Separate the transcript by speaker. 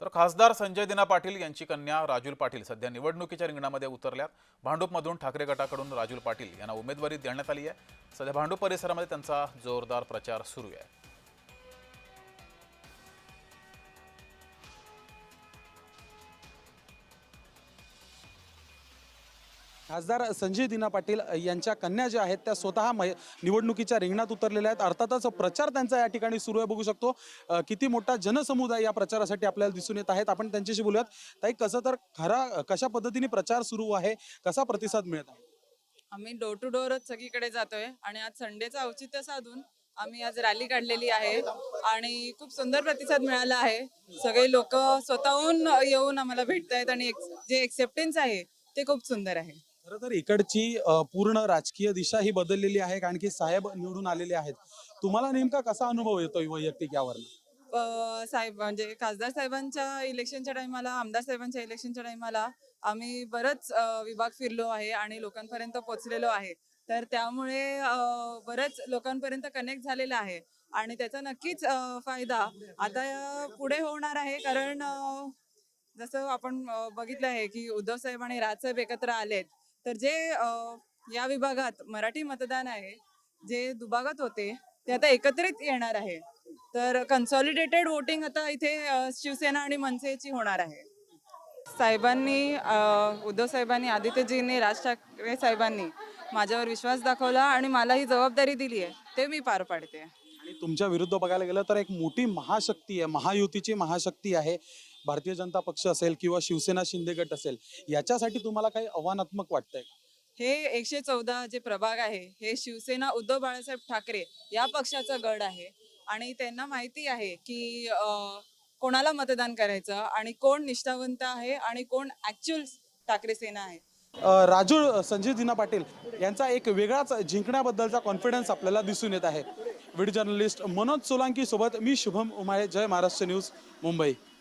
Speaker 1: तर खासदार संजय दिना पाटील यांची कन्या राजुल पाटील सध्या निवडणुकीच्या रिंगणामध्ये उतरल्यात। भांडूपमधून ठाकरे गटाकडून राजुल पाटील यांना उमेदवारी देण्यात आली आहे। सध्या भांडूप परिसरामध्ये त्यांचा जोरदार प्रचार सुरू आहे।
Speaker 2: खासदार संजय दिना पाटील यांच्या कन्या ज्या आहेत त्या स्वतः निवडणुकीच्या रिंगणात उतरलेल्या आहेत। अर्थातच प्रचार त्यांचा या ठिकाणी सुरू आहे। बघू शकतो किती मोठा जनसमुदाय या प्रचारासाठी आपल्याला दिसून येत आहेत। आपण त्यांच्याशी बोलूयात। ताई, कसं तर कशा पद्धतीने प्रचार सुरू आहे, कसा प्रतिसाद मिळत आहे?
Speaker 3: आम्ही डोर टू डोरच सगळीकडे जातोय आणि आज संडेचं औचित्य साधून आम्ही आज रॅली काढलेली आहे आणि खूप सुंदर प्रतिसाद मिळाला आहे। सगळे लोक स्वतःहून येऊन आम्हाला भेटतायत आणि जे एक्सेप्टन्स आहे ते खूप सुंदर आहे।
Speaker 2: खरं तर इकडची पूर्ण राजकीय दिशा ही बदललेली आहे, कारण की साहेब निवडून आलेले आहेत। तुम्हाला नेमका कसा अनुभव येतोय वैयक्तिक यावर?
Speaker 3: साहेब म्हणजे खासदार साहेबांच्या इलेक्शनच्या टाइमाला, आमदार साहेबांच्या इलेक्शनच्या टाइमाला आम्ही बरंच विभाग फिरलो आहे आणि लोकांपर्यंत पोहोचलेलो आहे। तर त्यामुळे बरंच लोकांपर्यंत कनेक्ट झालेला आहे आणि त्याचा नक्कीच फायदा आता पुढे होणार आहे। कारण जसं आपण बघितलं आहे की उद्धव साहेब आणि राजसाहेब एकत्र आलेत, तर जे या विभागात मराठी मतदान आहे, जे दुभागात होते ते आता एकत्रित येणार आहे। तर कन्सॉलिडेटेड वोटिंग आता इथे शिवसेना आणि मनसेची होणार आहे। साहेबांनी उद्धव साहेबांनी, आदित्यजींनी, राज ठाकरे साहेबांनी माझ्यावर विश्वास दाखवला आणि मला ही जबाबदारी दिली आहे, ते मी पार पाडते।
Speaker 2: आणि तुमच्या विरुद्ध बघायला गेलं तर एक मोठी महाशक्ती आहे, महायुतीची महाशक्ती आहे। भारतीय जनता पक्ष असेल किंवा शिवसेना शिंदे गट असेल, याच्यासाठी तुम्हाला काही आव्हानात्मक वाटतंय?
Speaker 3: हे 114 जे प्रभाग आहे हे शिवसेना उद्धव बाळासाहेब ठाकरे या पक्षाचा गड आहे आणि त्यांना माहिती आहे की कोणाला मतदान करायचं आणि कोण निष्ठावंत आहे आणि कोण ऍक्च्युअल ठाकरे सेना आहे।
Speaker 2: राजूळ संजय दिना पाटील यांचा एक वेगळाच जिंकण्याबद्दलचा कॉन्फिडन्स आपल्याला दिसून येत आहे। व्हिडिओ जर्नलिस्ट मनोज सोलंकी सोबत मी शुभम उमाळे, जय महाराष्ट्र न्यूज, मुंबई।